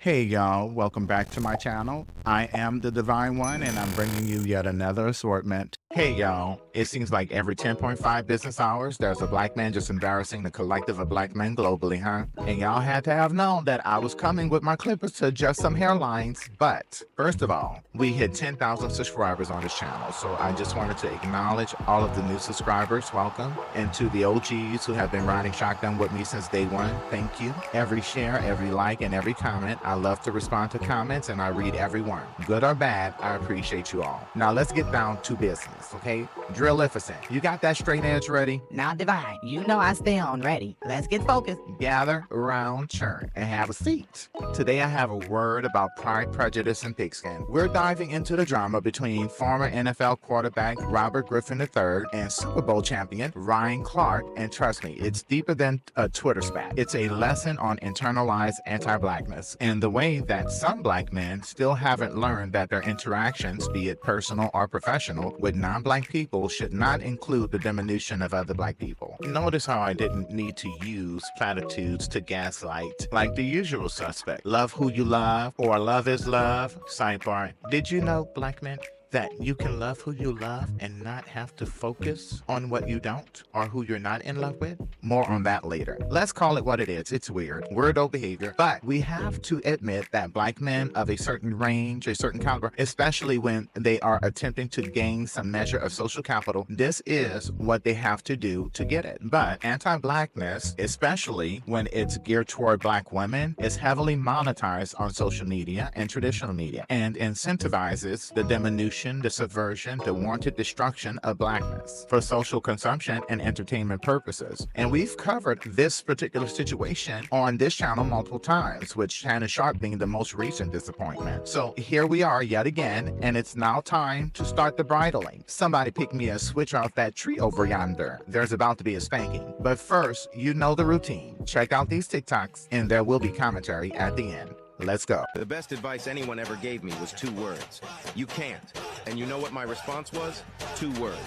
Hey y'all, welcome back to my channel. I am the Divine One and I'm bringing you yet another assortment. Hey y'all, it seems like every 10.5 business hours there's a black man just embarrassing the collective of black men globally, huh? And y'all had to have known that I was coming with my clippers to adjust some hairlines. But first of all, we hit 10,000 subscribers on this channel, so I just wanted to acknowledge all of the new subscribers, welcome, and to the OGs who have been riding shotgun with me since day one, thank you. Every share, every like, and every comment, I love to respond to comments and I read every one. Good or bad, I appreciate you all. Now let's get down to business, okay? Drillificent, you got that straight edge ready? Now, Divine, you know I stay on ready. Let's get focused. Gather around, churn, and have a seat. Today I have a word about pride, prejudice, and pigskin. We're diving into the drama between former NFL quarterback Robert Griffin III and Super Bowl champion Ryan Clark, and trust me, it's deeper than a Twitter spat. It's a lesson on internalized anti-blackness and the way that some black men still haven't learned that their interactions, be it personal or professional, with non-black people should not include the diminution of other black people. Notice how I didn't need to use platitudes to gaslight like the usual suspect. Love who you love, or love is love. Sidebar, did you know, black men, that you can love who you love and not have to focus on what you don't or who you're not in love with? More on that later. Let's call it what it is. It's weird. Weirdo behavior. But we have to admit that black men of a certain range, a certain caliber, especially when they are attempting to gain some measure of social capital, this is what they have to do to get it. But anti-blackness, especially when it's geared toward black women, is heavily monetized on social media and traditional media and incentivizes the diminution, the subversion, the wanted destruction of blackness for social consumption and entertainment purposes. And we've covered this particular situation on this channel multiple times, with Shannon Sharp being the most recent disappointment. So here we are yet again, and it's now time to start the bridling. Somebody pick me a switch off that tree over yonder. There's about to be a spanking. But first, you know the routine. Check out these TikToks, and there will be commentary at the end. Let's go. The best advice anyone ever gave me was 2 words. You can't. And you know what my response was? 2 words.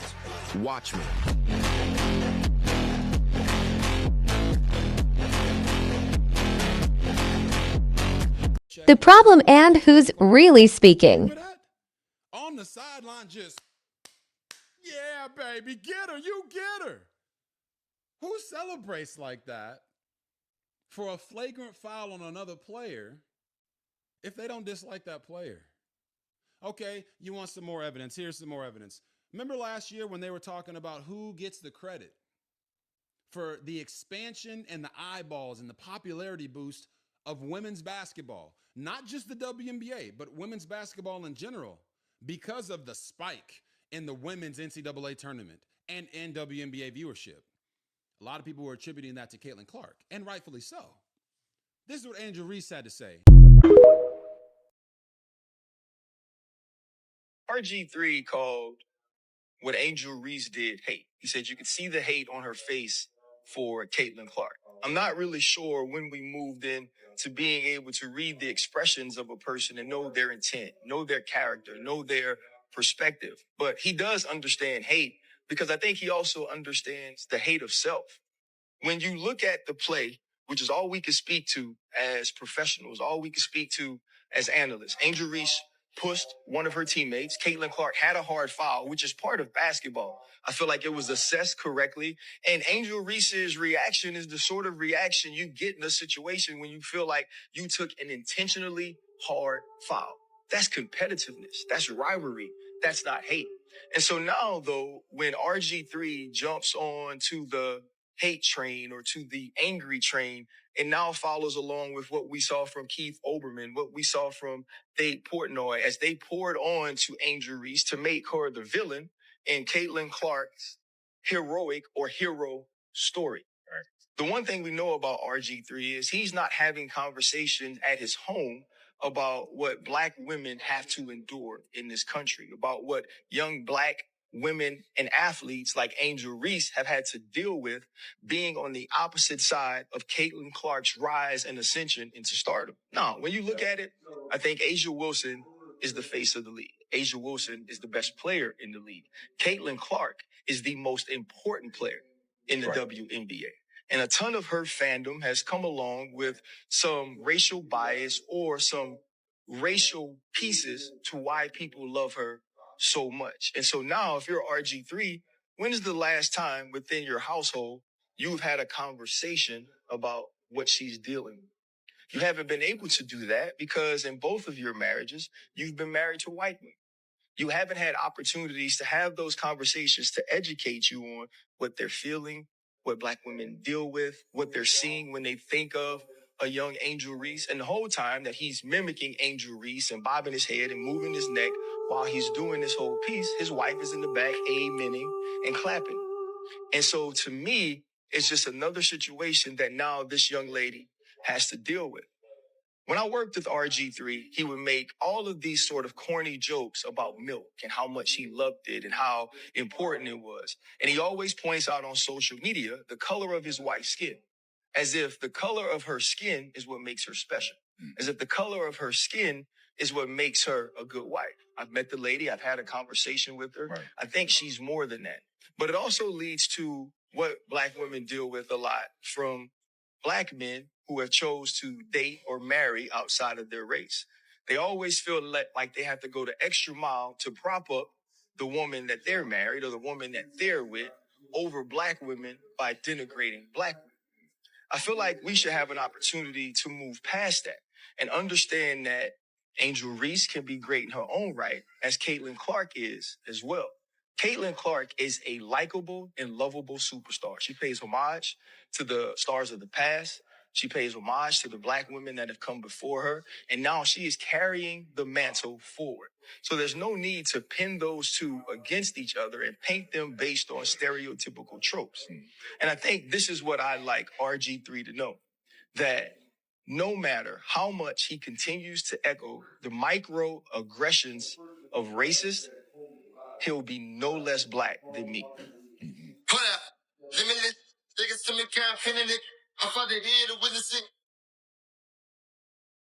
Watch me. The problem and who's really speaking. On the sideline, just, yeah, baby, get her, you get her. Who celebrates like that for a flagrant foul on another player if they don't dislike that player? Okay, you want some more evidence? Here's some more evidence. Remember last year when they were talking about who gets the credit for the expansion and the eyeballs and the popularity boost of women's basketball? Not just the WNBA, but women's basketball in general, because of the spike in the women's NCAA tournament and in WNBA viewership. A lot of people were attributing that to Caitlyn Clark, and rightfully so. This is what Angel Reese had to say. RG3 called what Angel Reese did hate. He said you could see the hate on her face for Caitlyn Clark. I'm not really sure when we moved in to being able to read the expressions of a person and know their intent, know their character, know their perspective. But he does understand hate, because I think he also understands the hate of self. When you look at the play, which is all we can speak to as professionals, all we can speak to as analysts, Angel Reese pushed one of her teammates. Caitlyn Clark had a hard foul, which is part of basketball. I feel like it was assessed correctly. And Angel Reese's reaction is the sort of reaction you get in a situation when you feel like you took an intentionally hard foul. That's competitiveness. That's rivalry. That's not hate. And so now, though, when RG3 jumps on to the hate train or to the angry train, and now follows along with what we saw from Keith Olbermann, what we saw from Dave Portnoy, as they poured on to Angel Reese to make her the villain in Caitlyn Clark's heroic or hero story. Right. The one thing we know about RG3 is he's not having conversations at his home about what black women have to endure in this country, about what young black women and athletes like Angel Reese have had to deal with being on the opposite side of Caitlyn Clark's rise and ascension into stardom. Now, when you look at it, I think A'ja Wilson is the face of the league. A'ja Wilson is the best player in the league. Caitlyn Clark is the most important player in the WNBA. And a ton of her fandom has come along with some racial bias or some racial pieces to why people love her so much. And so now, if you're RG3, when is the last time within your household you've had a conversation about what she's dealing with? You haven't been able to do that because in both of your marriages, you've been married to white men. You haven't had opportunities to have those conversations to educate you on what they're feeling, what Black women deal with, what they're seeing when they think of a young Angel Reese. And the whole time that he's mimicking Angel Reese and bobbing his head and moving his neck while he's doing this whole piece, his wife is in the back amening and clapping. And so to me, it's just another situation that now this young lady has to deal with. When I worked with RG3, he would make all of these sort of corny jokes about milk and how much he loved it and how important it was. And he always points out on social media the color of his wife's skin, as if the color of her skin is what makes her special, as if the color of her skin is what makes her a good wife. I've met the lady. I've had a conversation with her. Right. I think she's more than that. But it also leads to what Black women deal with a lot from Black men who have chose to date or marry outside of their race. They always feel like they have to go the extra mile to prop up the woman that they're married or the woman that they're with over Black women by denigrating Black women. I feel like we should have an opportunity to move past that and understand that Angel Reese can be great in her own right, as Caitlyn Clark is as well. Caitlyn Clark is a likable and lovable superstar. She pays homage to the stars of the past. She pays homage to the Black women that have come before her. And now she is carrying the mantle forward. So there's no need to pin those two against each other and paint them based on stereotypical tropes. And I think this is what I like RG3 to know, that no matter how much he continues to echo the microaggressions of racist, he'll be no less Black than me. Hold up. Limitless. Niggas to me can't finish it. I'm father here to witness it.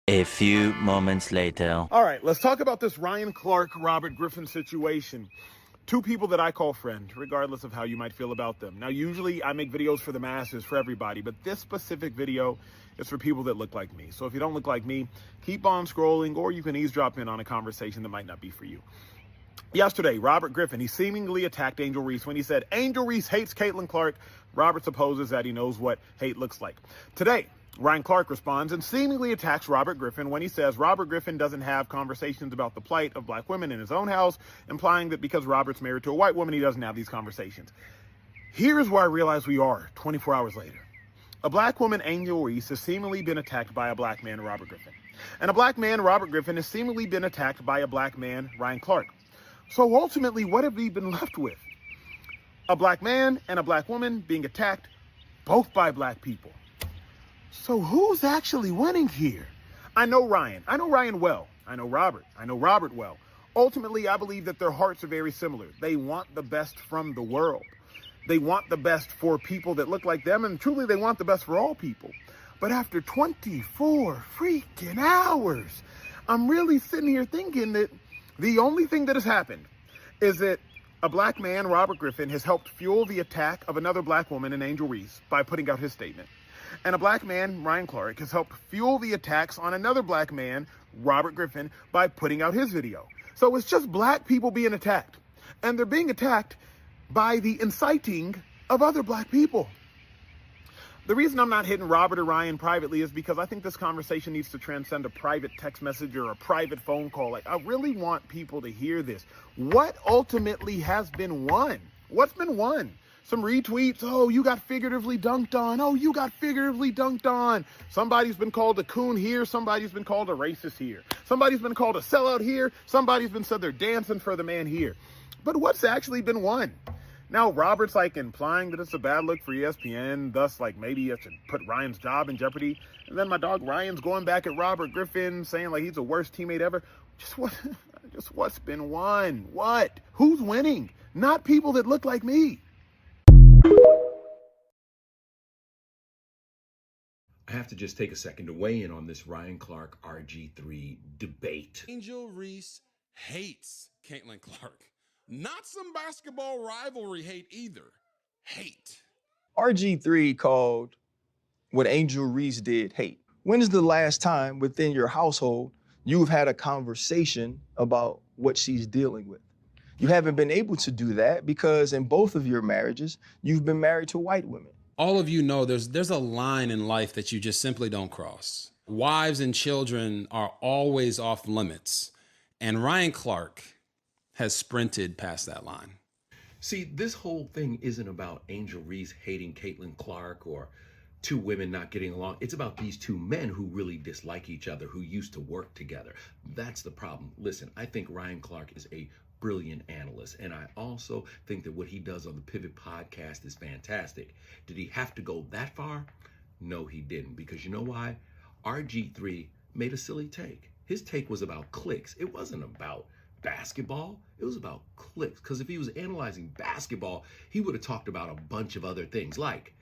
A few moments later. All right, let's talk about this Ryan Clark, Robert Griffin situation. Two people that I call friends, regardless of how you might feel about them. Now, usually I make videos for the masses, for everybody, but this specific video is for people that look like me. So if you don't look like me, keep on scrolling, or you can eavesdrop in on a conversation that might not be for you. Yesterday, Robert Griffin, he seemingly attacked Angel Reese when he said, Angel Reese hates Caitlyn Clark. Robert supposes that he knows what hate looks like. Today, Ryan Clark responds and seemingly attacks Robert Griffin when he says Robert Griffin doesn't have conversations about the plight of Black women in his own house, implying that because Robert's married to a white woman, he doesn't have these conversations. Here's where I realize we are 24 hours later. A Black woman, Angel Reese, has seemingly been attacked by a Black man, Robert Griffin. And a Black man, Robert Griffin, has seemingly been attacked by a Black man, Ryan Clark. So ultimately, what have we been left with? A Black man and a Black woman being attacked, both by Black people. So who's actually winning here? I know Ryan. I know Ryan well. I know Robert. I know Robert well. Ultimately, I believe that their hearts are very similar. They want the best from the world. They want the best for people that look like them, and truly they want the best for all people. But after 24 freaking hours, I'm really sitting here thinking that the only thing that has happened is that a Black man, Robert Griffin, has helped fuel the attack of another Black woman in Angel Reese by putting out his statement. And a Black man, Ryan Clark, has helped fuel the attacks on another Black man, Robert Griffin, by putting out his video. So it's just Black people being attacked. And they're being attacked by the inciting of other Black people. The reason I'm not hitting Robert or Ryan privately is because I think this conversation needs to transcend a private text message or a private phone call. Like, I really want people to hear this. What ultimately has been won? What's been won? Some retweets. Oh, you got figuratively dunked on. Oh, you got figuratively dunked on. Somebody's been called a coon here. Somebody's been called a racist here. Somebody's been called a sellout here. Somebody's been said they're dancing for the man here. But what's actually been won? Now, Robert's like implying that it's a bad look for ESPN, thus like maybe it should put Ryan's job in jeopardy. And then my dog Ryan's going back at Robert Griffin saying like he's the worst teammate ever. Just what's been won? What? Who's winning? Not people that look like me. I have to just take a second to weigh in on this Ryan Clark RG3 debate. Angel Reese hates Caitlyn Clark. Not some basketball rivalry hate either. Hate. RG3 called what Angel Reese did hate. When is the last time within your household you've had a conversation about what she's dealing with? You haven't been able to do that because in both of your marriages, you've been married to white women. All of you know there's a line in life that you just simply don't cross. Wives and children are always off limits. And Ryan Clark has sprinted past that line. See, this whole thing isn't about Angel Reese hating Caitlyn Clark or two women not getting along. It's about these two men who really dislike each other, who used to work together. That's the problem. Listen, I think Ryan Clark is a brilliant analyst, and I also think that what he does on the Pivot podcast is fantastic. Did he have to go that far? No, he didn't, because you know why? RG3 made a silly take. His take was about clicks. It wasn't about basketball. It was about clicks, because if he was analyzing basketball, he would have talked about a bunch of other things, like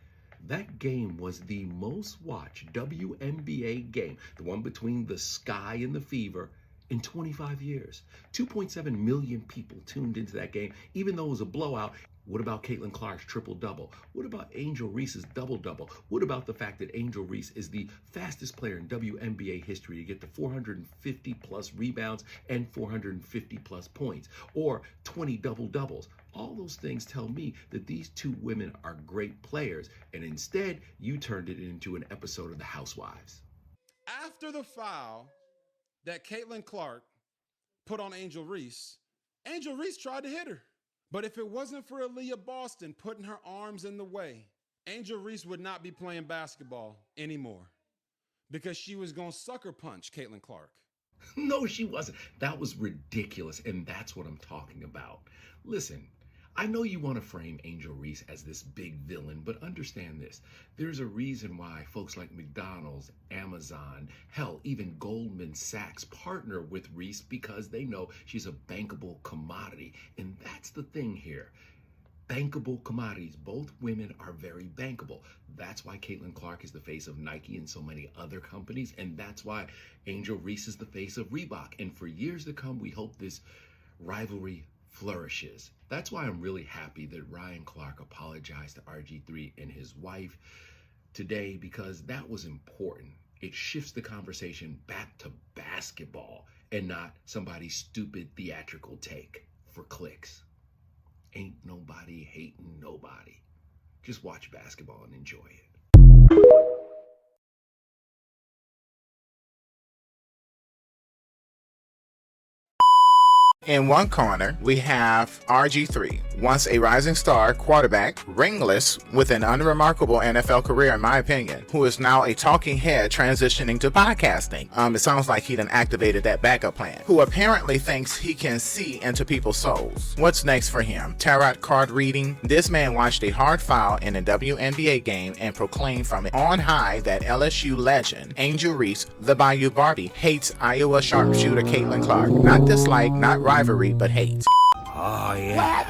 that game was the most watched WNBA game, the one between the Sky and the Fever, in 25 years. 2.7 million people tuned into that game, even though it was a blowout. What about Caitlyn Clark's triple-double? What about Angel Reese's double-double? What about the fact that Angel Reese is the fastest player in WNBA history to get to 450-plus rebounds and 450-plus points, or 20 double-doubles? All those things tell me that these two women are great players, and instead, you turned it into an episode of The Housewives. After the foul that Caitlyn Clark put on Angel Reese tried to hit her. But if it wasn't for Aaliyah Boston putting her arms in the way, Angel Reese would not be playing basketball anymore, because she was going to sucker punch Caitlyn Clark. No, she wasn't. That was ridiculous, and that's what I'm talking about. Listen, I know you want to frame Angel Reese as this big villain, but understand this. There's a reason why folks like McDonald's, Amazon, hell, even Goldman Sachs partner with Reese, because they know she's a bankable commodity. And that's the thing here. Bankable commodities. Both women are very bankable. That's why Caitlyn Clark is the face of Nike and so many other companies. And that's why Angel Reese is the face of Reebok. And for years to come, we hope this rivalry flourishes. That's why I'm really happy that Ryan Clark apologized to RG3 and his wife today, because that was important. It shifts the conversation back to basketball and not somebody's stupid theatrical take for clicks. Ain't nobody hating nobody. Just watch basketball and enjoy it. In one corner, we have RG3, once a rising star quarterback, ringless, with an unremarkable NFL career in my opinion, who is now a talking head transitioning to podcasting. It sounds like he done activated that backup plan, who apparently thinks he can see into people's souls. What's next for him? Tarot card reading? This man watched a hard foul in a WNBA game and proclaimed from on high that LSU legend, Angel Reese, the Bayou Barbie, hates Iowa sharpshooter Caitlyn Clark. Not dislike, not rivalry, but hate. Oh, yeah.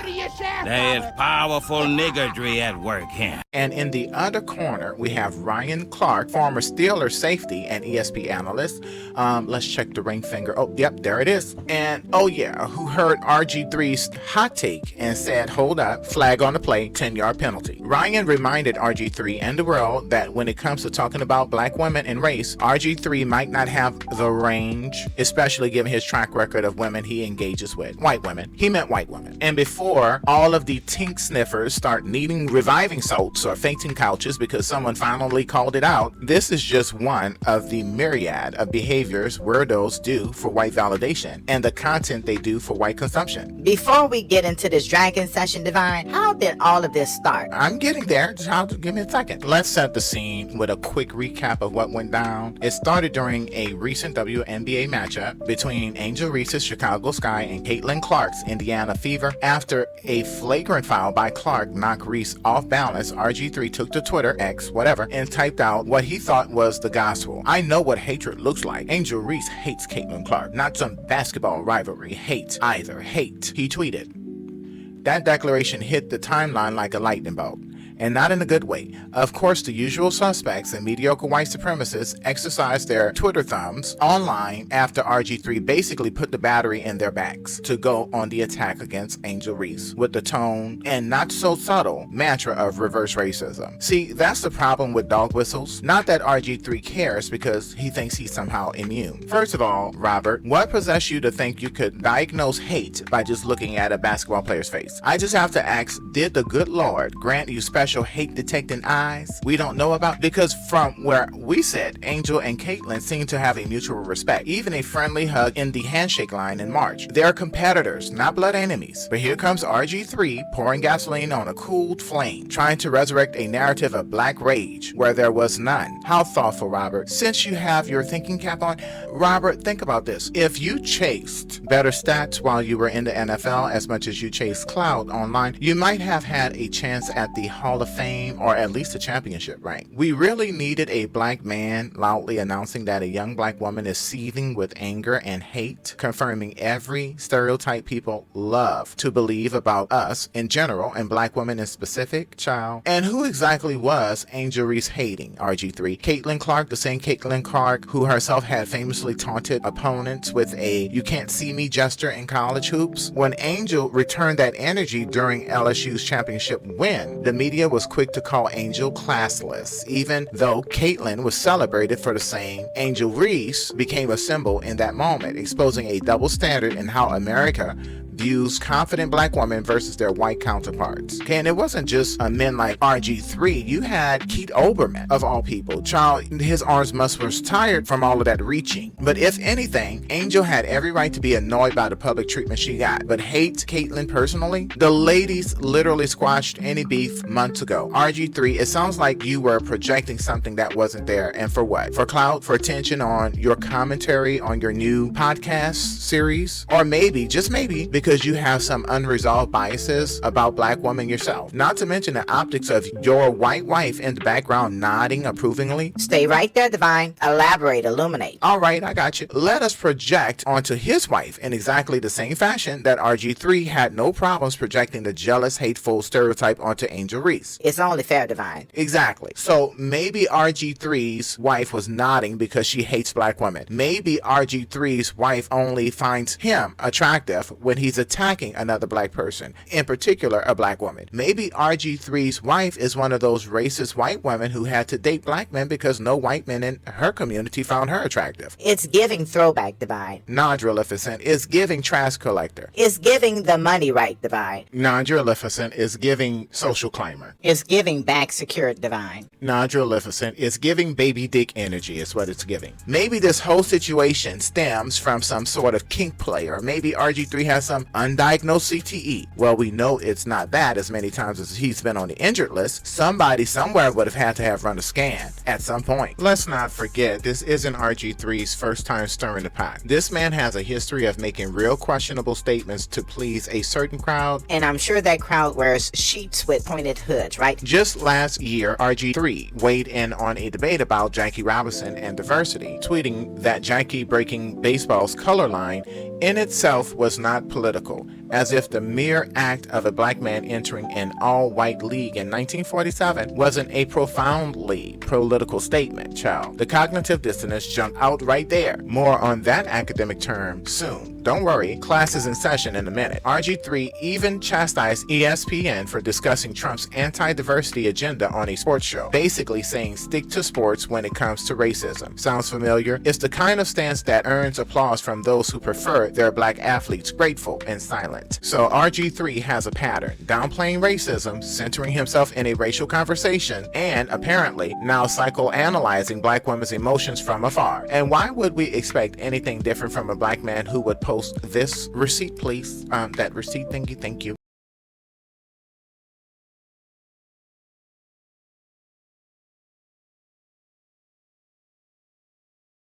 There's powerful niggardry at work here. And in the other corner, we have Ryan Clark, former Steelers safety and ESP analyst. Let's check the ring finger. Oh, yep, there it is. And oh yeah, who heard RG3's hot take and said, hold up, flag on the play, 10-yard penalty. Ryan reminded RG3 and the world that when it comes to talking about black women and race, RG3 might not have the range, especially given his track record of women he engages with. White women. He meant white women. And before all of the tink sniffers start needing reviving salts or fainting couches because someone finally called it out, this is just one of the myriad of behaviors weirdos do for white validation and the content they do for white consumption. Before we get into this dragon session, Divine, how did all of this start? I'm getting there. Just give me a second. Let's set the scene with a quick recap of what went down. It started during a recent WNBA matchup between Angel Reese's Chicago Sky and Caitlyn Clark's Indiana Fever. After a flagrant foul by Clark knocked Reese off balance, RG3 took to Twitter, X, whatever, and typed out what he thought was the gospel. I know what hatred looks like. Angel Reese hates Caitlyn Clark. Not some basketball rivalry. Hate either. Hate. He tweeted. That declaration hit the timeline like a lightning bolt. and not in a good way. Of course, the usual suspects and mediocre white supremacists exercised their Twitter thumbs online after RG3 basically put the battery in their backs to go on the attack against Angel Reese with the tone and not so subtle mantra of reverse racism. See, that's the problem with dog whistles. Not that RG3 cares because he thinks he's somehow immune. First of all, Robert, what possessed you to think you could diagnose hate by just looking at a basketball player's face? I just have to ask, did the good Lord grant you special hate detecting eyes we don't know about? Because from where we sit, Angel and Caitlyn seem to have a mutual respect, even a friendly hug in the handshake line in March. They're competitors, not blood enemies. But here comes RG3 pouring gasoline on a cooled flame, trying to resurrect a narrative of black rage where there was none. How thoughtful, Robert. Since you have your thinking cap on, Robert, think about this. If you chased better stats while you were in the NFL as much as you chased clout online, you might have had a chance at the Hall of Fame or at least a championship rank. We really needed a black man loudly announcing that a young black woman is seething with anger and hate, confirming every stereotype people love to believe about us in general and black women in specific, child. And who exactly was Angel Reese hating, RG3? Caitlyn Clark, the same Caitlyn Clark who herself had famously taunted opponents with a "you can't see me" gesture in college hoops? When Angel returned that energy during LSU's championship win, the media was quick to call Angel classless, even though Caitlyn was celebrated for the same. Angel Reese became a symbol in that moment, exposing a double standard in how America views confident black women versus their white counterparts. Okay, and it wasn't just men like RG3. You had Keith Olbermann, of all people. Child, his arms must was tired from all of that reaching. But if anything, Angel had every right to be annoyed by the public treatment she got, but hate Caitlyn personally? The ladies literally squashed any beef months ago. RG3, it sounds like you were projecting something that wasn't there, and for what? For clout? For attention on your commentary on your new podcast series? Or maybe, just maybe, because you have some unresolved biases about black women yourself. Not to mention the optics of your white wife in the background nodding approvingly. Stay right there, Divine. Elaborate, illuminate. All right, I got you. Let us project onto his wife in exactly the same fashion that RG3 had no problems projecting the jealous, hateful stereotype onto Angel Reese. It's only fair, Divine. Exactly. So maybe RG3's wife was nodding because she hates black women. Maybe RG3's wife only finds him attractive when he's attacking another black person, in particular a black woman. Maybe RG3's wife is one of those racist white women who had to date black men because no white men in her community found her attractive. It's giving throwback, Divine. Nondrilificent is giving trash collector. It's giving the money right, Divine. Nondrilificent is giving social climber. It's giving back secured, Divine. Nondrilificent is giving baby dick energy is what it's giving. Maybe this whole situation stems from some sort of kink play, or maybe RG3 has some undiagnosed CTE. Well, we know it's not that. As many times as he's been on the injured list, somebody somewhere would have had to have run a scan at some point. Let's not forget, this isn't RG3's first time stirring the pot. This man has a history of making real questionable statements to please a certain crowd. And I'm sure that crowd wears sheets with pointed hoods, right? Just last year, RG3 weighed in on a debate about Jackie Robinson and diversity, tweeting that Jackie breaking baseball's color line in itself was not political, as if the mere act of a black man entering an all-white league in 1947 wasn't a profoundly political statement, child. The cognitive dissonance jumped out right there. More on that academic term soon. Don't worry, class is in session in a minute. RG3 even chastised ESPN for discussing Trump's anti-diversity agenda on a sports show, basically saying stick to sports when it comes to racism. Sounds familiar? It's the kind of stance that earns applause from those who prefer their black athletes grateful and silent. So RG3 has a pattern, downplaying racism, centering himself in a racial conversation, and apparently now psychoanalyzing black women's emotions from afar. And why would we expect anything different from a black man who would post this receipt, please? That receipt thingy, thank you.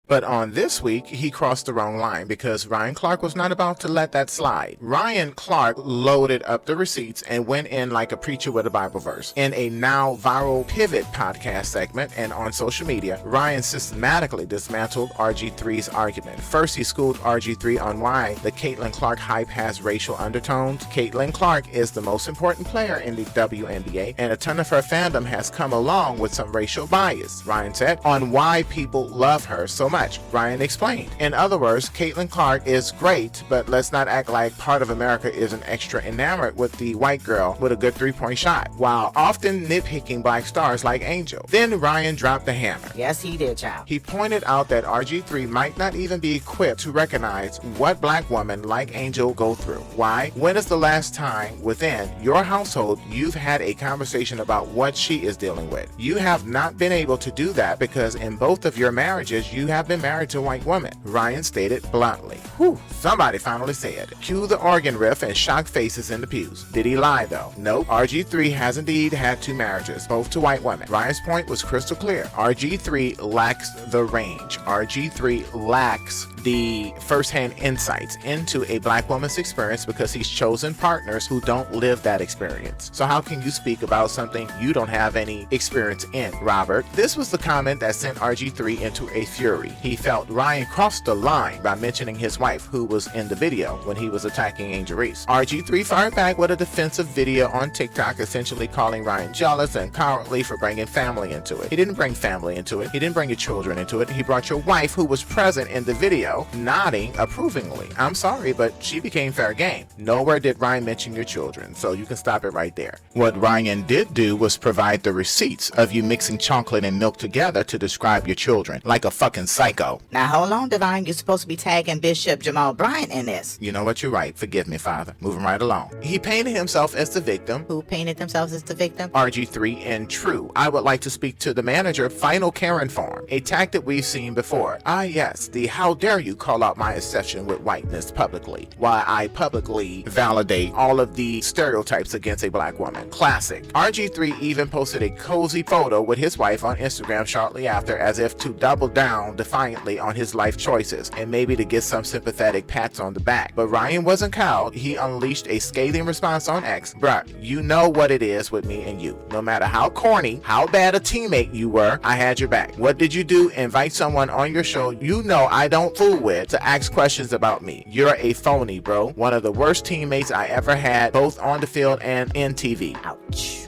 But on this week, he crossed the wrong line because Ryan Clark was not about to let that slide. Ryan Clark loaded up the receipts and went in like a preacher with a Bible verse. In a now viral Pivot podcast segment and on social media, Ryan systematically dismantled RG3's argument. First, he schooled RG3 on why the Caitlyn Clark hype has racial undertones. Caitlyn Clark is the most important player in the WNBA, and a ton of her fandom has come along with some racial bias, Ryan said, on why people love her so much. Ryan explained. In other words, Caitlyn Clark is great, but let's not act like part of America isn't extra enamored with the white girl with a good three-point shot, while often nitpicking black stars like Angel. Then Ryan dropped the hammer. Yes, he did, child. He pointed out that RG3 might not even be equipped to recognize what black women like Angel go through. Why? When is the last time within your household you've had a conversation about what she is dealing with? You have not been able to do that because in both of your marriages you have been married to a white woman, Ryan stated bluntly. Whew, somebody finally said. Cue the organ riff and shocked faces in the pews. Did he lie though? Nope. RG3 has indeed had 2 marriages, both to white women. Ryan's point was crystal clear. RG3 lacks the range. RG3 lacks the first-hand insights into a black woman's experience because he's chosen partners who don't live that experience. So how can you speak about something you don't have any experience in, Robert? This was the comment that sent RG3 into a fury. He felt Ryan crossed the line by mentioning his wife, who was in the video when he was attacking Angel Reese. RG3 fired back with a defensive video on TikTok, essentially calling Ryan jealous and cowardly for bringing family into it. He didn't bring family into it. He didn't bring your children into it. He brought your wife, who was present in the video, nodding approvingly. I'm sorry, but she became fair game. Nowhere did Ryan mention your children, so you can stop it right there. What Ryan did do was provide the receipts of you mixing chocolate and milk together to describe your children, like a fucking psycho. Now hold on, Divine. You're supposed to be tagging Bishop Jamal Bryant in this. You know what? You're right. Forgive me, Father. Moving right along. He painted himself as the victim. Who painted themselves as the victim? RG3 and True. I would like to speak to the manager Final Karen form, a tactic we've seen before. Ah yes, the how dare you call out my obsession with whiteness publicly, while I publicly validate all of the stereotypes against a black woman. Classic. RG3 even posted a cozy photo with his wife on Instagram shortly after, as if to double down defiantly on his life choices and maybe to get some sympathetic pats on the back. But Ryan wasn't cowed. He unleashed a scathing response on X. Bruh, you know what it is with me and you. No matter how corny, how bad a teammate you were, I had your back. What did you do? Invite someone on your show you know I don't fool with to ask questions about me. You're a phony, bro. One of the worst teammates I ever had, both on the field and in TV. Ouch.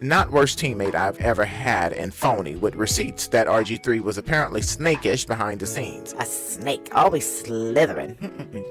Not worst teammate I've ever had, and phony, with receipts that RG3 was apparently snakish behind the scenes. A snake, always slithering.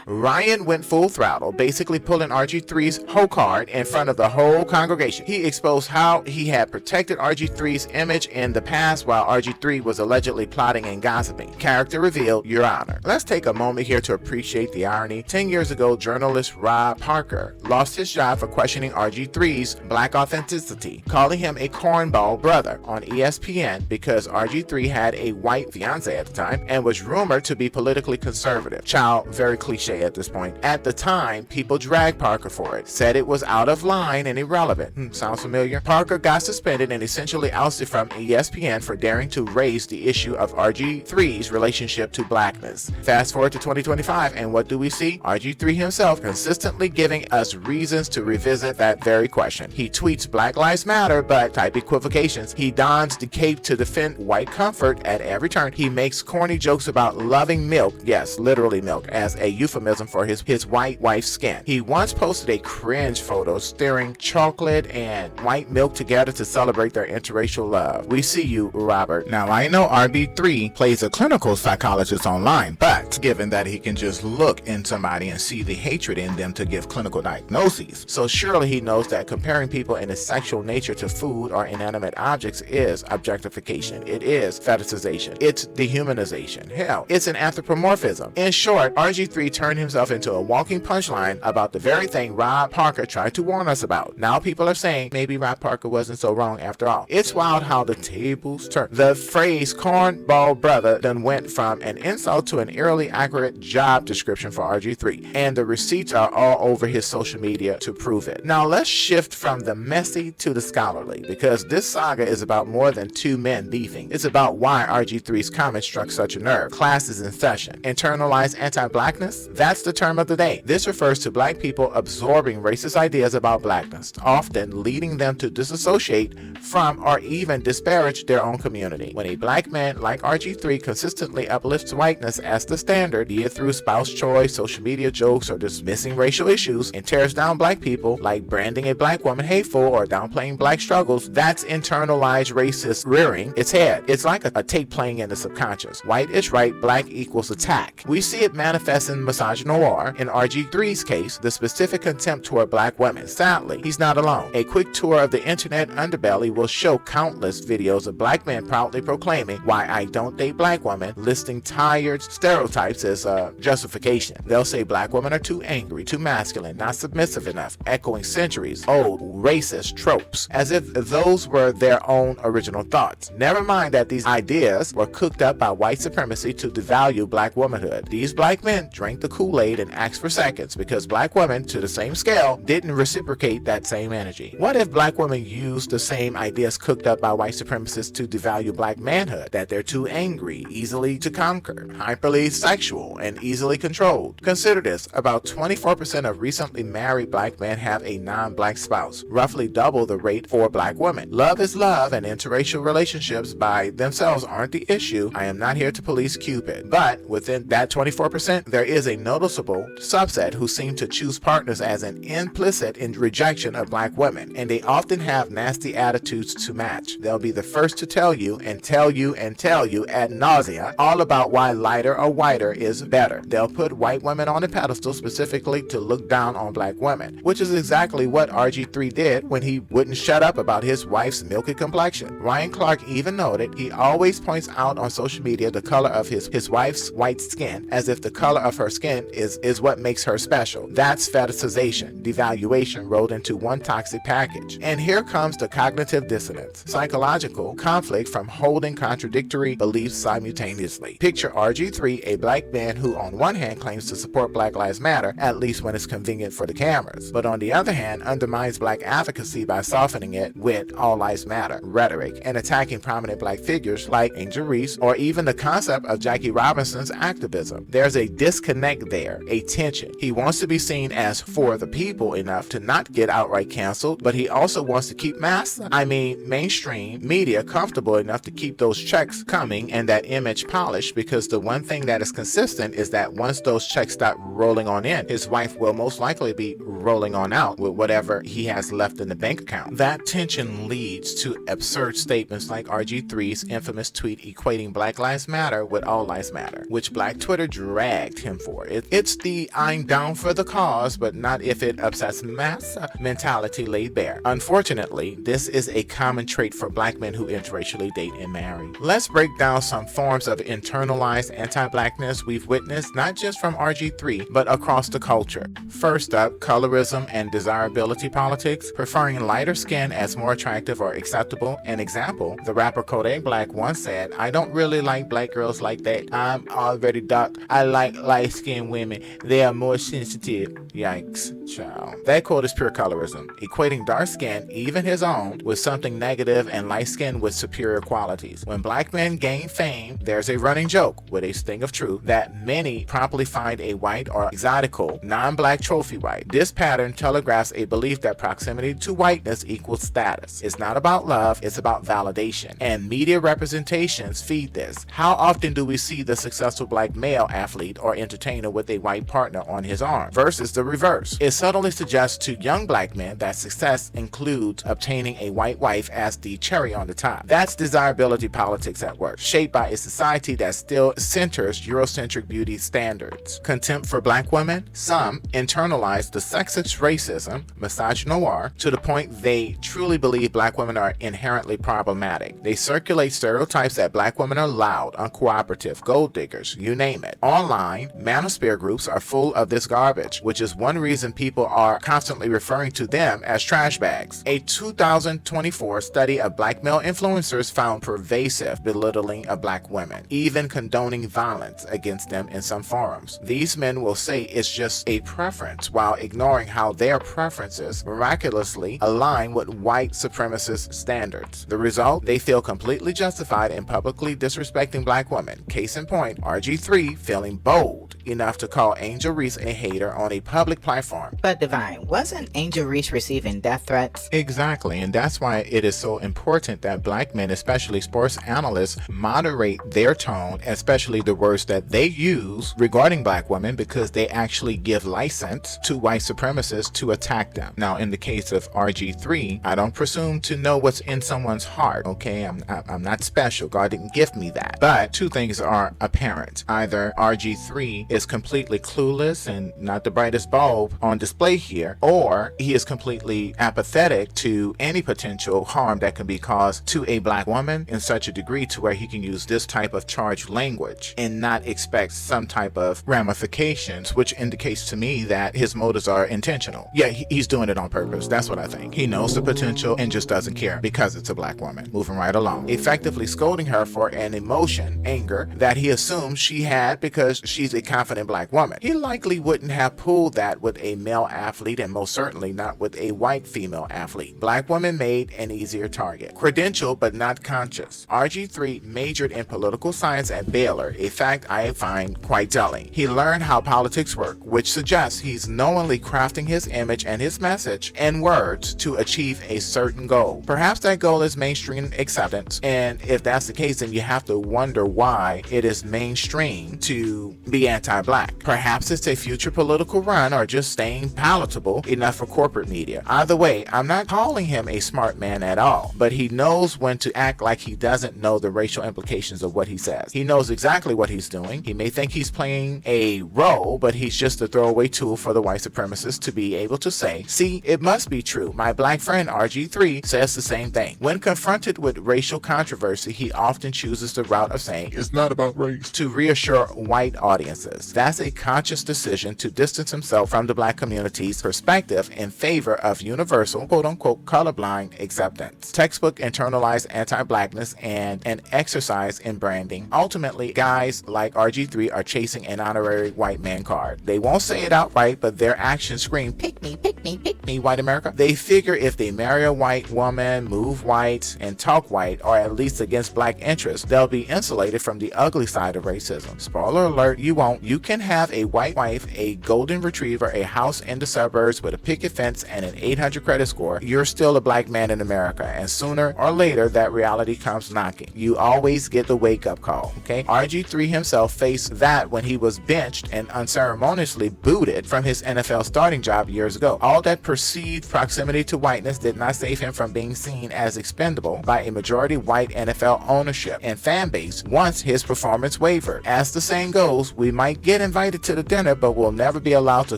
Ryan went full throttle, basically pulling RG3's hoe card in front of the whole congregation. He exposed how he had protected RG3's image in the past while RG3 was allegedly plotting and gossiping. Character revealed, Your Honor. Let's take a moment here to appreciate the irony. 10 years ago, journalist Rob Parker lost his job for questioning RG3's black authenticity, calling him a cornball brother on ESPN because RG3 had a white fiance at the time and was rumored to be politically conservative. Child, very cliche at this point. At the time, people dragged Parker for it, said it was out of line and irrelevant. Sounds familiar? Parker got suspended and essentially ousted from ESPN for daring to raise the issue of RG3's relationship to blackness. Fast forward to 2025, and what do we see? RG3 himself consistently giving us reasons to revisit that very question. He tweets Black Lives Matter, but type equivocations. He dons the cape to defend white comfort at every turn. He makes corny jokes about loving milk, yes, literally milk, as a euphemism for his white wife's skin. He once posted a cringe photo stirring chocolate and white milk together to celebrate their interracial love. We see you, Robert. Now, I know RB3 plays a clinical psychologist online, but given that he can just look in somebody and see the hatred in them to give clinical diagnoses, so surely he knows that comparing people in a sexual nature to food or inanimate objects is objectification. It is fetishization. It's dehumanization. Hell, it's an anthropomorphism. In short, RG3 turned himself into a walking punchline about the very thing Rob Parker tried to warn us about. Now people are saying maybe Rob Parker wasn't so wrong after all. It's wild how the tables turn. The phrase cornball brother then went from an insult to an eerily accurate job description for RG3, and the receipts are all over his social media to prove it. Now let's shift from the messy to the scholarly, because this saga is about more than two men beefing. It's about why RG3's comment struck such a nerve. Class is in session. Internalized anti-blackness? That's the term of the day. This refers to black people absorbing racist ideas about blackness, often leading them to disassociate from or even disparage their own community. When a black man like RG3 consistently uplifts whiteness as the standard, be it through spouse choice, social media jokes, or dismissing racial issues, and tears down black people, like branding a black woman hateful or downplaying black struggles, that's internalized racist rearing its head. It's like a tape playing in the subconscious. White is right, black equals attack. We see it manifest in Misogynoir. In RG3's case, the specific contempt toward black women. Sadly, he's not alone. A quick tour of the internet underbelly will show countless videos of black men proudly proclaiming why I don't date black women, listing tired stereotypes as justification. They'll say black women are too angry, too masculine, not submissive enough, echoing centuries old racist tropes, as if those were their own original thoughts. Never mind that these ideas were cooked up by white supremacy to devalue black womanhood. These black men drank the Kool-Aid and asked for seconds because black women, to the same scale, didn't reciprocate that same energy. What if black women used the same ideas cooked up by white supremacists to devalue black manhood? That they're too angry, easily to conquer, hyperly sexual, and easily controlled. Consider this: about 24% of recently married black men have a non-black spouse, roughly double the rate for black women. Love is love, and interracial relationships by themselves aren't the issue. I am not here to police Cupid, but within that 24%, there is a noticeable subset who seem to choose partners as an implicit in rejection of black women, and they often have nasty attitudes to match. They'll be the first to tell you and tell you and tell you ad nausea all about why lighter or whiter is better. They'll put white women on a pedestal specifically to look down on black women, which is exactly what RG3 did when he wouldn't shut up about his wife's milky complexion. Ryan Clark even noted he always points out on social media the color of his wife's white skin, as if the color of her skin is what makes her special. That's fetishization, devaluation rolled into one toxic package. And here comes the cognitive dissonance, psychological conflict from holding contradictory beliefs simultaneously. Picture RG3, a black man who on one hand claims to support Black Lives Matter, at least when it's convenient for the cameras, but on the other hand undermines black advocacy by softening it with all lives matter rhetoric and attacking prominent black figures like Angel Reese or even the concept of Jackie Robinson's activism. There's a disconnect there, a tension. He wants to be seen as for the people enough to not get outright canceled, but he also wants to keep mainstream media comfortable enough to keep those checks coming and that image polished, because the one thing that is consistent is that once those checks start rolling on in, his wife will most likely be rolling on out with whatever he has left in the bank account. That tension leads to absurd statements like RG3's infamous tweet equating Black Lives Matter with All Lives Matter, which Black Twitter dragged him for. It's the I'm down for the cause, but not if it upsets mass mentality laid bare. Unfortunately, this is a common trait for black men who interracially date and marry. Let's break down some forms of internalized anti-blackness we've witnessed not just from RG3, but across the culture. First up, colorism and desirability politics, preferring lighter skin as more attractive or acceptable. An example, the rapper Kodak Black once said, "I don't really like black girls like that. I'm already dark. I like light-skinned women. They are more sensitive." Yikes, child. That quote is pure colorism, equating dark skin, even his own, with something negative and light skin with superior qualities. When black men gain fame, there's a running joke, with a sting of truth, that many promptly find a white or exotical, non-black trophy wife. This pattern telegraphs a belief that proximity to whiteness equals status. It's not about love, it's about validation. And media representations feed this. How often do we see the successful black male athlete or entertainer with a white partner on his arm, versus the reverse? It subtly suggests to young black men that success includes obtaining a white wife as the cherry on the top. That's desirability politics at work, shaped by a society that still centers Eurocentric beauty standards. Contempt for black women? Some internalize the sexist racism, misogynoir, to the point they truly believe black women are inherently problematic. They circulate stereotypes that black women are loud, uncooperative, gold diggers, you name it. Online, manosphere groups are full of this garbage, which is one reason people are constantly referring to them as trash bags. A 2024 study of black male influencers found pervasive belittling of black women, even condoning violence against them in some forums. These men will say it's just a preference, while ignoring how their preferences miraculously align line with white supremacist standards. The result? They feel completely justified in publicly disrespecting black women. Case in point, RG3 feeling bold enough to call Angel Reese a hater on a public platform. But Divine, wasn't Angel Reese receiving death threats? Exactly, and that's why it is so important that black men, especially sports analysts, moderate their tone, especially the words that they use regarding black women, because they actually give license to white supremacists to attack them. Now, in the case of RG3, I don't presume to know what's in someone's heart, okay? I'm not special. God didn't give me that. But two things are apparent. Either RG3 is completely clueless and not the brightest bulb on display here, or he is completely apathetic to any potential harm that can be caused to a black woman in such a degree to where he can use this type of charged language and not expect some type of ramifications, which indicates to me that his motives are intentional. Yeah, he's doing it on purpose. That's what I think. He knows the potential and just doesn't care because it's a black woman. Moving right along. Effectively scolding her for an emotion, anger, that he assumes she had because she's a confident black woman. He likely wouldn't have pulled that with a male athlete, and most certainly not with a white female athlete. Black women made an easier target. Credential but not conscious. RG3 majored in political science at Baylor, a fact I find quite telling. He learned how politics work, which suggests he's knowingly crafting his image and his message and words to achieve a certain goal. Perhaps that goal is mainstream acceptance, and if that's the case, then you have to wonder why it is mainstream to be anti-black. Perhaps it's a future political run or just staying palatable enough for corporate media. Either way, I'm not calling him a smart man at all, but he knows when to act like he doesn't know the racial implications of what he says. He knows exactly what he's doing. He may think he's playing a role, but he's just a throwaway tool for the white supremacists to be able to say, see, it must be true. My black friend RG3 says the same thing. When confronted with racial controversy, he often chooses the route of saying, it's not about race, to reassure white audiences. That's a conscious decision to distance himself from the black community's perspective in favor of universal, quote-unquote, colorblind acceptance. Textbook internalized anti-blackness and an exercise in branding. Ultimately, guys like RG3 are chasing an honorary white man card. They won't say it outright, but their actions scream, pick me, pick me, pick me, white America. They figure if they marry a white woman, move white, and talk white, or at least against black interests, they'll be insulated from the ugly side of racism. Spoiler alert, you won't. You can have a white wife, a golden retriever, a house in the suburbs with a picket fence and an 800 credit score. You're still a black man in America, and sooner or later that reality comes knocking. You always get the wake-up call, okay? RG3 himself faced that when he was benched and unceremoniously booted from his NFL starting job years ago. All that perceived proximity to whiteness did not save him from being seen as expendable by a majority white NFL ownership and fan base once his performance wavered. As the saying goes, we might get invited to the dinner, but we'll never be allowed to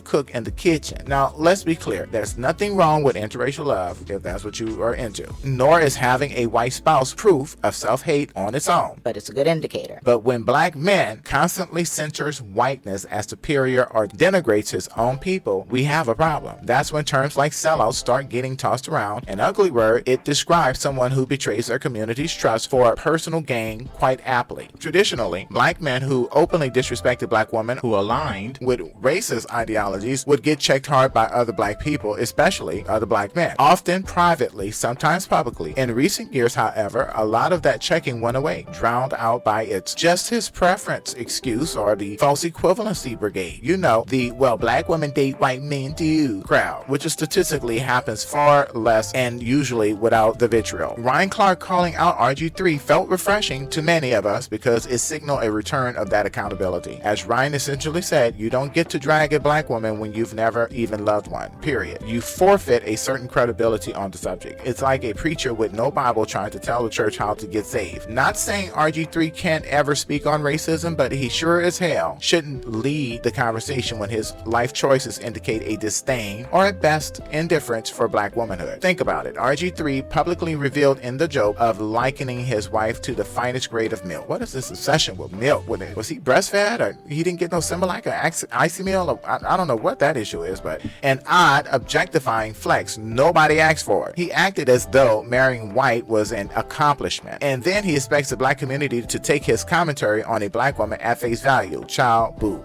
cook in the kitchen. Now, let's be clear. There's nothing wrong with interracial love, if that's what you are into. Nor is having a white spouse proof of self-hate on its own. But it's a good indicator. But when black men constantly censors whiteness as superior or denigrates his own people, we have a problem. That's when terms like sellouts start getting tossed around. An ugly word, it describes someone who betrays their community's trust for personal gain quite aptly. Traditionally, black men who openly disrespected black women who aligned with racist ideologies would get checked hard by other black people, especially other black men, often privately, sometimes publicly. In recent years, however, a lot of that checking went away, drowned out by its just his preference excuse or the false equivalency brigade. You know, the, well, black women date white men too crowd, which statistically happens far less and usually without the vitriol. Ryan Clark calling out RG3 felt refreshing to many of us because it signaled a return of that accountability. As Ryan essentially said, you don't get to drag a black woman when you've never even loved one, period. You forfeit a certain credibility on the subject. It's like a preacher with no Bible trying to tell the church how to get saved. Not saying RG3 can't ever speak on racism, but he sure as hell shouldn't lead the conversation when his life choices indicate a disdain or at best indifference for black womanhood. Think about it. RG3 publicly revealed in the joke of likening his wife to the finest grade of milk. What is this obsession with milk? Was he breastfed or he didn't get no Similac or icy meal? I don't know what that issue is, but an odd objectifying flex nobody asked for. He acted as though marrying white was an accomplishment, and then he expects the black community to take his commentary on a black woman at face value. Child boo.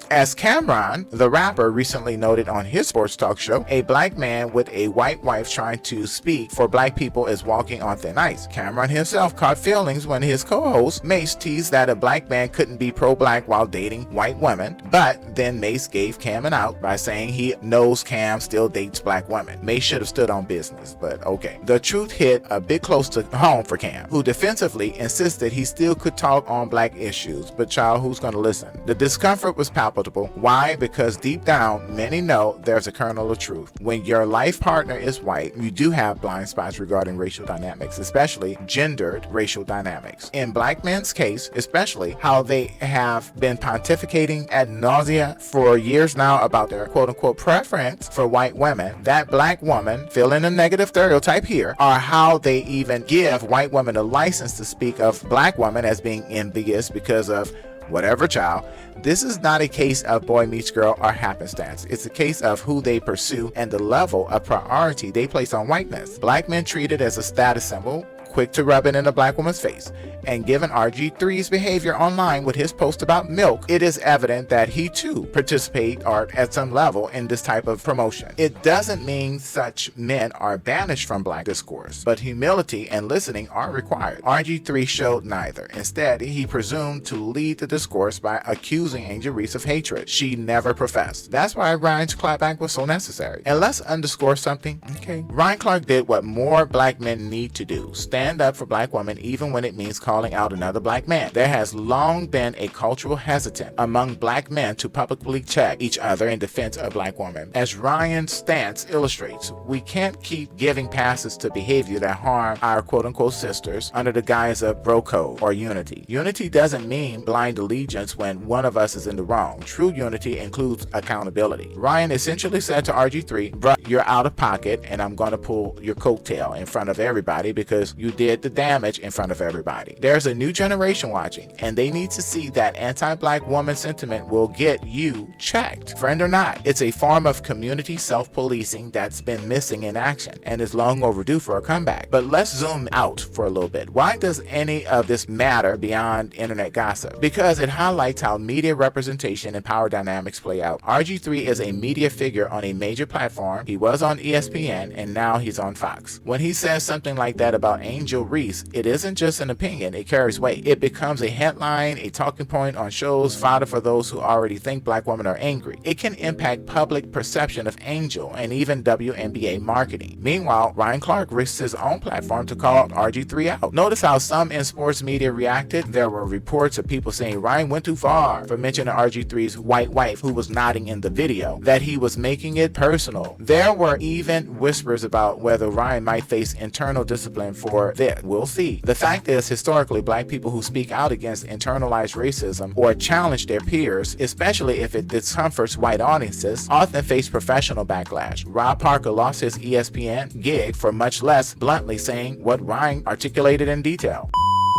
As Cameron, the rapper, recently noted on his sports talk show, a black man with a white white wife trying to speak for black people is walking on thin ice. Cameron himself caught feelings when his co-host Mace teased that a black man couldn't be pro-black while dating white women, but then Mace gave Cam an out by saying he knows Cam still dates black women. Mace should have stood on business, but okay. The truth hit a bit close to home for Cam, who defensively insisted he still could talk on black issues, but child, who's gonna listen? The discomfort was palpable. Why? Because deep down, many know there's a kernel of truth. When your life partner is white, you do have blind spots regarding racial dynamics, especially gendered racial dynamics. In black men's case, especially how they have been pontificating ad nausea for years now about their quote-unquote preference for white women, that black woman, fill in a negative stereotype here, or how they even give white women a license to speak of black women as being envious because of whatever child. This is not a case of boy meets girl or happenstance. It's a case of who they pursue and the level of priority they place on whiteness. Black men treat it as a status symbol, quick to rub it in a black woman's face. And given RG3's behavior online with his post about milk, it is evident that he too participates at some level in this type of promotion. It doesn't mean such men are banished from black discourse, but humility and listening are required. RG3 showed neither. Instead, he presumed to lead the discourse by accusing Angel Reese of hatred she never professed. That's why Ryan's clapback was so necessary. And let's underscore something, okay? Ryan Clark did what more black men need to do: stand up for black women even when it means calling out another black man. There has long been a cultural hesitance among black men to publicly check each other in defense of black women. As Ryan's stance illustrates, we can't keep giving passes to behavior that harm our quote-unquote sisters under the guise of bro code or unity. Unity doesn't mean blind allegiance when one of us is in the wrong. True unity includes accountability. Ryan essentially said to RG3, "Bruh, you're out of pocket and I'm going to pull your coattail in front of everybody because you did the damage in front of everybody." There's a new generation watching, and they need to see that anti-black woman sentiment will get you checked. Friend or not, it's a form of community self-policing that's been missing in action and is long overdue for a comeback. But let's zoom out for a little bit. Why does any of this matter beyond internet gossip? Because it highlights how media representation and power dynamics play out. RG3 is a media figure on a major platform. He was on ESPN, and now he's on Fox. When he says something like that about Angel Reese, it isn't just an opinion, it carries weight. It becomes a headline, a talking point on shows, fodder for those who already think black women are angry. It can impact public perception of Angel and even WNBA marketing. Meanwhile, Ryan Clark risks his own platform to call RG3 out. Notice how some in sports media reacted. There were reports of people saying Ryan went too far for mentioning RG3's white wife who was nodding in the video, that he was making it personal. There were even whispers about whether Ryan might face internal discipline for this. We'll see. The fact is, historically, black people who speak out against internalized racism or challenge their peers, especially if it discomforts white audiences, often face professional backlash. Rob Parker lost his ESPN gig for much less bluntly saying what Ryan articulated in detail.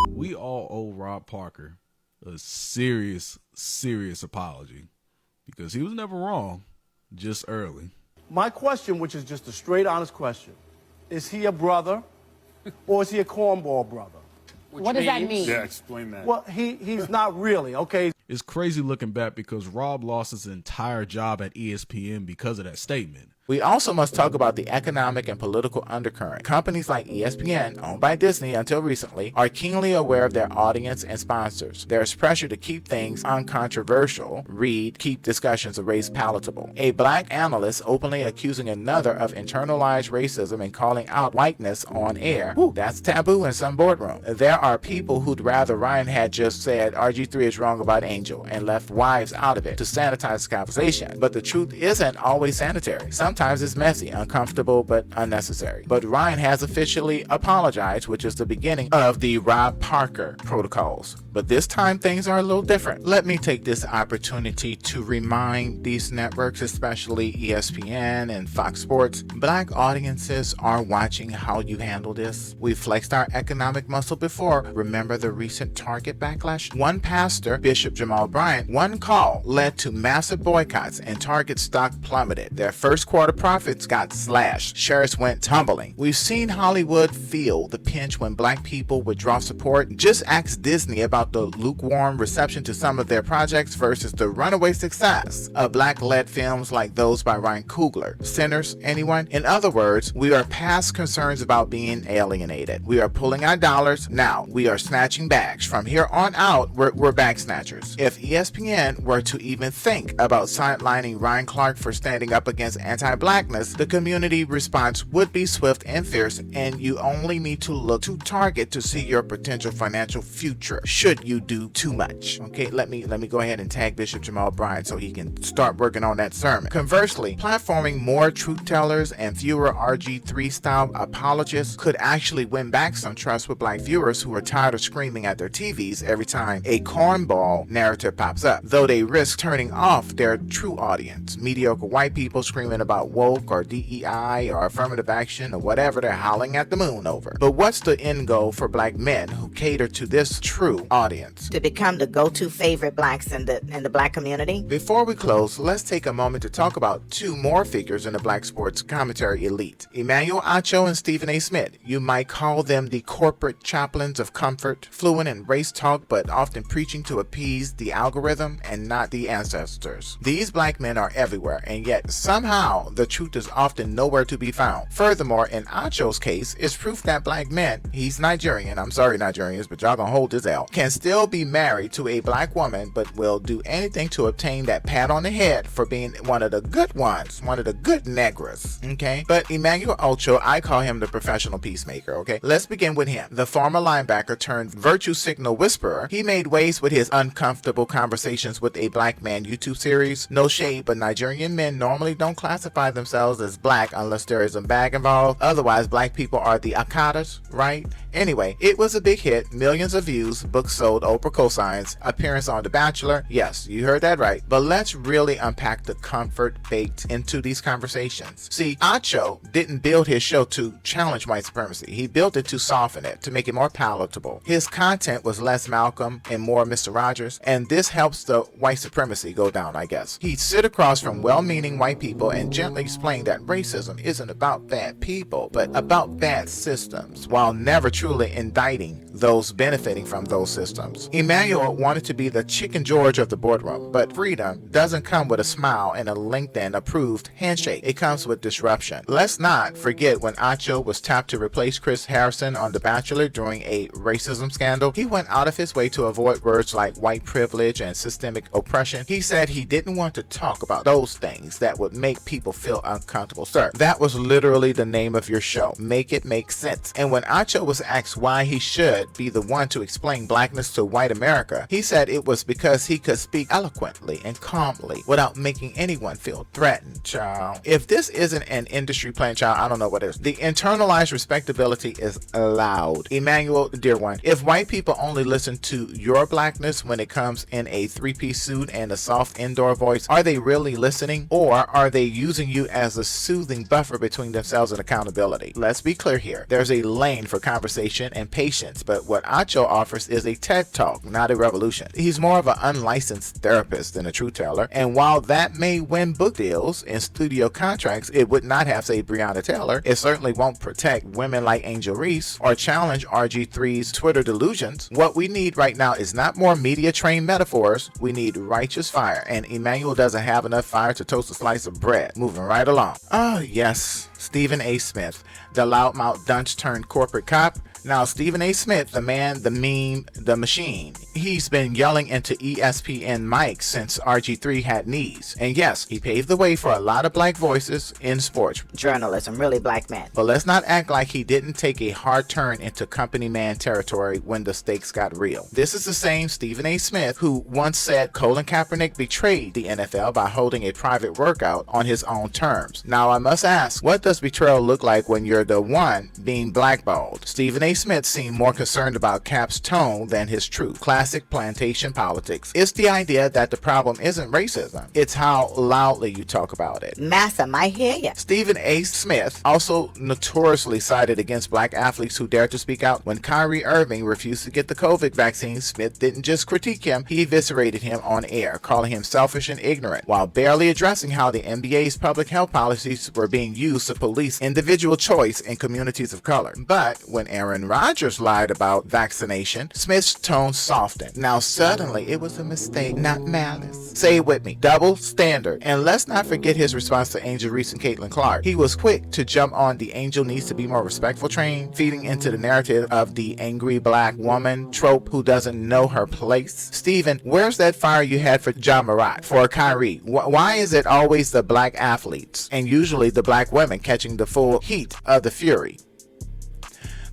We all owe Rob Parker a serious apology because he was never wrong, just early. My question, which is just a straight, honest question, is he a brother or is he a cornball brother? What does that mean? Yeah, explain that. Well, he's not really, okay? It's crazy looking back because Rob lost his entire job at ESPN because of that statement. We also must talk about the economic and political undercurrent. Companies like ESPN, owned by Disney until recently, are keenly aware of their audience and sponsors. There's pressure to keep things uncontroversial, keep discussions of race palatable. A black analyst openly accusing another of internalized racism and calling out whiteness on air. That's taboo in some boardroom. There are people who'd rather Ryan had just said RG3 is wrong about Angel and left wives out of it to sanitize the conversation. But the truth isn't always sanitary. Sometimes it's messy, uncomfortable, but unnecessary. But Ryan has officially apologized, which is the beginning of the Rob Parker protocols. But this time things are a little different. Let me take this opportunity to remind these networks, especially ESPN and Fox Sports, black audiences are watching how you handle this. We flexed our economic muscle before. Remember the recent Target backlash? One pastor, Bishop Jamal Bryant, one call led to massive boycotts and Target stock plummeted. Their first quarter quarter profits got slashed. Shares went tumbling. We've seen Hollywood feel the pinch when black people withdraw support. Just ask Disney about the lukewarm reception to some of their projects versus the runaway success of black-led films like those by Ryan Coogler. Sinners, anyone? In other words, we are past concerns about being alienated. We are pulling our dollars. Now, we are snatching bags. From here on out, we're bag snatchers. If ESPN were to even think about sidelining Ryan Clark for standing up against anti-blackness, the community response would be swift and fierce, and you only need to look to Target to see your potential financial future should you do too much. Okay, let me go ahead and tag Bishop Jamal Bryant so he can start working on that sermon. Conversely, platforming more truth tellers and fewer RG3 style apologists could actually win back some trust with black viewers who are tired of screaming at their TVs every time a cornball narrative pops up, though they risk turning off their true audience, mediocre white people screaming about woke or DEI or affirmative action or whatever they're howling at the moon over. But what's the end goal for black men who cater to this true audience? To become the go-to favorite blacks in the black community? Before we close, let's take a moment to talk about two more figures in the black sports commentary elite. Emmanuel Acho and Stephen A. Smith. You might call them the corporate chaplains of comfort, fluent in race talk but often preaching to appease the algorithm and not the ancestors. These black men are everywhere, and yet somehow the truth is often nowhere to be found. Furthermore, in Acho's case, it's proof that black men, he's Nigerian, I'm sorry Nigerians, but y'all gonna hold this out, can still be married to a black woman but will do anything to obtain that pat on the head for being one of the good ones, one of the good negras, okay? But Emmanuel Ocho, I call him the professional peacemaker, okay? Let's begin with him. The former linebacker turned virtue signal whisperer. He made waves with his uncomfortable conversations with a black man YouTube series. No shade, but Nigerian men normally don't classify themselves as black unless there is a bag involved. Otherwise, black people are the Akadas, right? Anyway, it was a big hit, millions of views, books sold, Oprah cosigns, appearance on The Bachelor. Yes, you heard that right. But let's really unpack the comfort baked into these conversations. See, Acho didn't build his show to challenge white supremacy. He built it to soften it, to make it more palatable. His content was less Malcolm and more Mr. Rogers, and this helps the white supremacy go down, I guess. He'd sit across from well-meaning white people and gently explain that racism isn't about bad people, but about bad systems, while never truly indicting those benefiting from those systems. Emmanuel wanted to be the Chicken George of the boardroom, but freedom doesn't come with a smile and a LinkedIn-approved handshake. It comes with disruption. Let's not forget when Acho was tapped to replace Chris Harrison on The Bachelor during a racism scandal. He went out of his way to avoid words like white privilege and systemic oppression. He said he didn't want to talk about those things that would make people feel uncomfortable. Sir, that was literally the name of your show. Make it make sense. And when Acho was asked why he should be the one to explain blackness to white America, he said it was because he could speak eloquently and calmly without making anyone feel threatened, child. If this isn't an industry plan, child, I don't know what is. The internalized respectability is loud. Emmanuel, dear one, if white people only listen to your blackness when it comes in a three-piece suit and a soft indoor voice, are they really listening, or are they using you as a soothing buffer between themselves and accountability? Let's be clear here. There's a lane for conversation and patience, but what Acho offers is a TED Talk, not a revolution. He's more of an unlicensed therapist than a truth teller, and while that may win book deals and studio contracts, it would not have saved Breonna Taylor. It certainly won't protect women like Angel Reese or challenge RG3's Twitter delusions. What we need right now is not more media-trained metaphors. We need righteous fire, and Emmanuel doesn't have enough fire to toast a slice of bread. Moving right along. Oh, yes. Stephen A. Smith, the loudmouth dunce turned corporate cop. Now, Stephen A. Smith, the man, the meme, the machine, he's been yelling into ESPN mics since RG3 had knees. And yes, he paved the way for a lot of black voices in sports Journalism, really black men. But let's not act like he didn't take a hard turn into company man territory when the stakes got real. This is the same Stephen A. Smith who once said Colin Kaepernick betrayed the NFL by holding a private workout on his own terms. Now, I must ask, what does does betrayal look like when you're the one being blackballed? Stephen A. Smith seemed more concerned about Cap's tone than his truth. Classic plantation politics. It's the idea that the problem isn't racism, it's how loudly you talk about it. Massa might hear ya. Stephen A. Smith also notoriously sided against black athletes who dared to speak out. When Kyrie Irving refused to get the COVID vaccine, Smith didn't just critique him, he eviscerated him on air, calling him selfish and ignorant, while barely addressing how the NBA's public health policies were being used to police individual choice in communities of color. But when Aaron Rodgers lied about vaccination, Smith's tone softened. Now suddenly it was a mistake, not malice. Say it with me, double standard. And let's not forget his response to Angel Reese and Caitlyn Clark. He was quick to jump on the Angel needs to be more respectful train, feeding into the narrative of the angry black woman trope who doesn't know her place. Stephen, where's that fire you had for Ja Morant, for Kyrie? Why is it always the black athletes and usually the black women catching the full heat of the fury?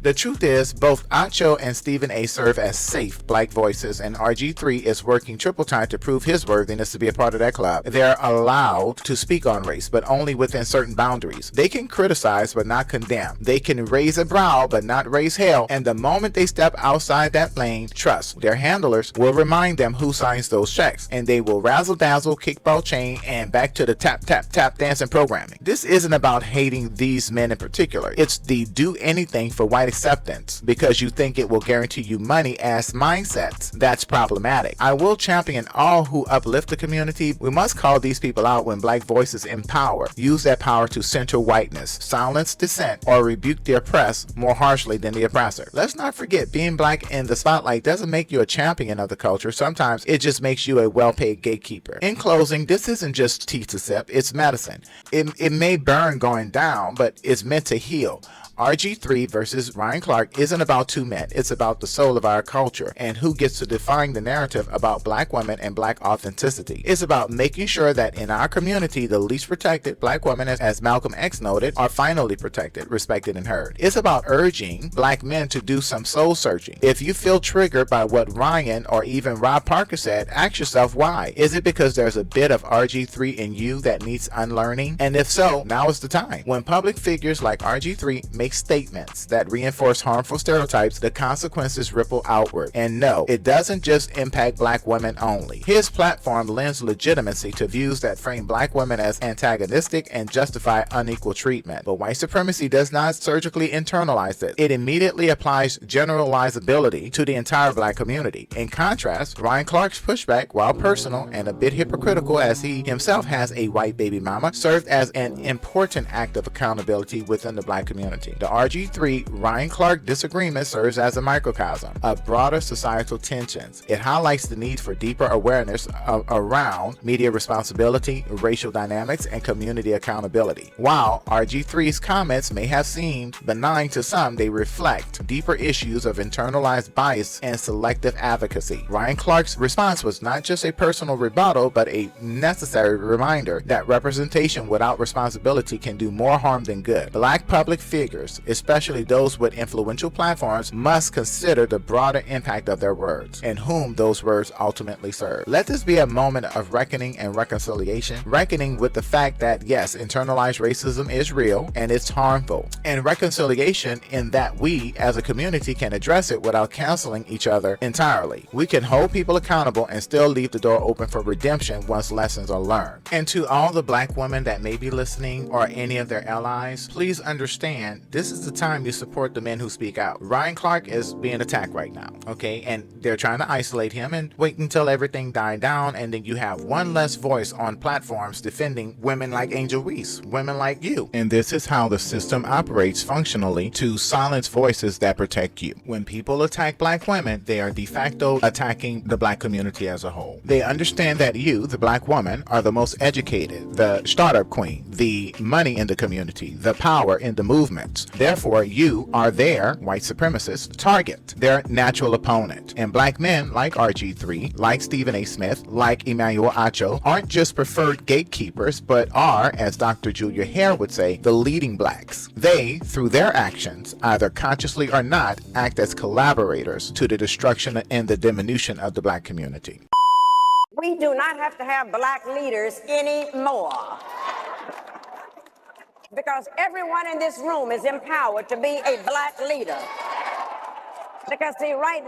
The truth is, both Acho and Stephen A. serve as safe black voices, and RG3 is working triple time to prove his worthiness to be a part of that club. They're allowed to speak on race, but only within certain boundaries. They can criticize, but not condemn. They can raise a brow, but not raise hell. And the moment they step outside that lane, trust, their handlers will remind them who signs those checks, and they will razzle-dazzle, kickball chain, and back to the tap-tap-tap dancing programming. This isn't about hating these men in particular. It's the do anything for white acceptance because you think it will guarantee you money as mindsets that's problematic. I will champion all who uplift the community. We must call these people out when black voices in power use that power to center whiteness, silence dissent, or rebuke the oppressed more harshly than the oppressor. Let's not forget, being black in the spotlight doesn't make you a champion of the culture. Sometimes it just makes you a well-paid gatekeeper. In closing, this isn't just tea to sip, it's medicine. It may burn going down, but it's meant to heal. RG3 versus Ryan Clark isn't about two men, it's about the soul of our culture and who gets to define the narrative about black women and black authenticity. It's about making sure that in our community, the least protected black women, as Malcolm X noted, are finally protected, respected, and heard. It's about urging black men to do some soul searching. If you feel triggered by what Ryan or even Rob Parker said, ask yourself why. Is it because there's a bit of RG3 in you that needs unlearning? And if so, now is the time. When public figures like RG3 make statements that reinforce harmful stereotypes, the consequences ripple outward. And no, it doesn't just impact black women only. His platform lends legitimacy to views that frame black women as antagonistic and justify unequal treatment. But white supremacy does not surgically internalize it. It immediately applies generalizability to the entire black community. In contrast, Ryan Clark's pushback, while personal and a bit hypocritical as he himself has a white baby mama, served as an important act of accountability within the black community. The RG3 Ryan Clark disagreement serves as a microcosm of broader societal tensions. It highlights the need for deeper awareness around media responsibility, racial dynamics, and community accountability. While RG3's comments may have seemed benign to some, they reflect deeper issues of internalized bias and selective advocacy. Ryan Clark's response was not just a personal rebuttal, but a necessary reminder that representation without responsibility can do more harm than good. Black public figures, especially those with influential platforms, must consider the broader impact of their words and whom those words ultimately serve. Let this be a moment of reckoning and reconciliation, reckoning with the fact that yes, internalized racism is real and it's harmful, and reconciliation in that we as a community can address it without canceling each other entirely. We can hold people accountable and still leave the door open for redemption once lessons are learned. And to all the black women that may be listening or any of their allies, please understand this is the time you support the men who speak out. Ryan Clark is being attacked right now, okay? And they're trying to isolate him and wait until everything died down, and then you have one less voice on platforms defending women like Angel Reese, women like you. And this is how the system operates functionally to silence voices that protect you. When people attack black women, they are de facto attacking the black community as a whole. They understand that you, the black woman, are the most educated, the startup queen, the money in the community, the power in the movement. Therefore, you are their white supremacist target, their natural opponent. And black men like RG3, like Stephen A. Smith, like Emmanuel Acho, aren't just preferred gatekeepers, but are, as Dr. Julia Hare would say, the leading blacks. They, through their actions, either consciously or not, act as collaborators to the destruction and the diminution of the black community. We do not have to have black leaders anymore. Because everyone in this room is empowered to be a black leader. Because see, right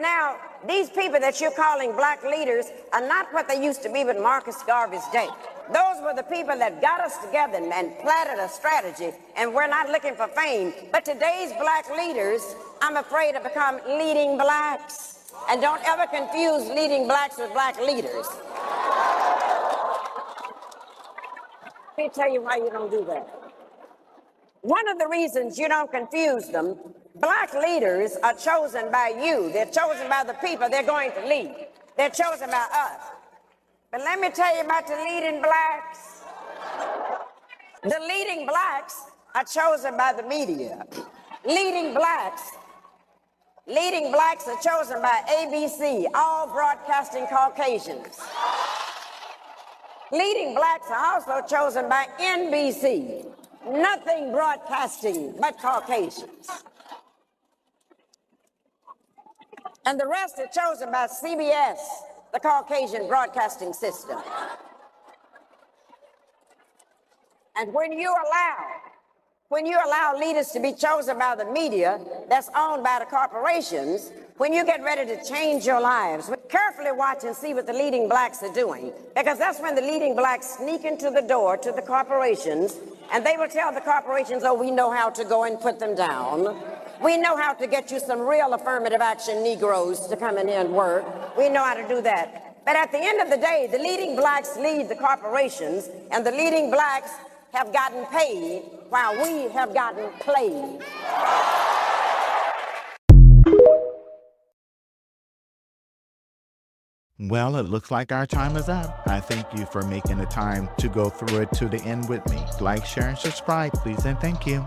now, these people that you're calling black leaders are not what they used to be with Marcus Garvey's day. Those were the people that got us together and planted a strategy, and we're not looking for fame. But today's black leaders, I'm afraid, have become leading blacks. And don't ever confuse leading blacks with black leaders. Let me tell you why you don't do that. One of the reasons you don't confuse them, black leaders are chosen by you. They're chosen by the people they're going to lead. They're chosen by us. But let me tell you about the leading blacks. The leading blacks are chosen by the media. Leading blacks are chosen by ABC, all broadcasting Caucasians. Leading blacks are also chosen by NBC, nothing broadcasting but Caucasians. And the rest are chosen by CBS, the Caucasian broadcasting system. And when you allow leaders to be chosen by the media that's owned by the corporations, when you get ready to change your lives, carefully watch and see what the leading blacks are doing, because that's when the leading blacks sneak into the door to the corporations, and they will tell the corporations, oh, we know how to go and put them down. We know how to get you some real affirmative action Negroes to come in here and work. We know how to do that. But at the end of the day, the leading blacks lead the corporations, and the leading blacks have gotten paid while we have gotten played. Well, it looks like our time is up. I thank you for making the time to go through it to the end with me. Like, share, and subscribe, please, and thank you.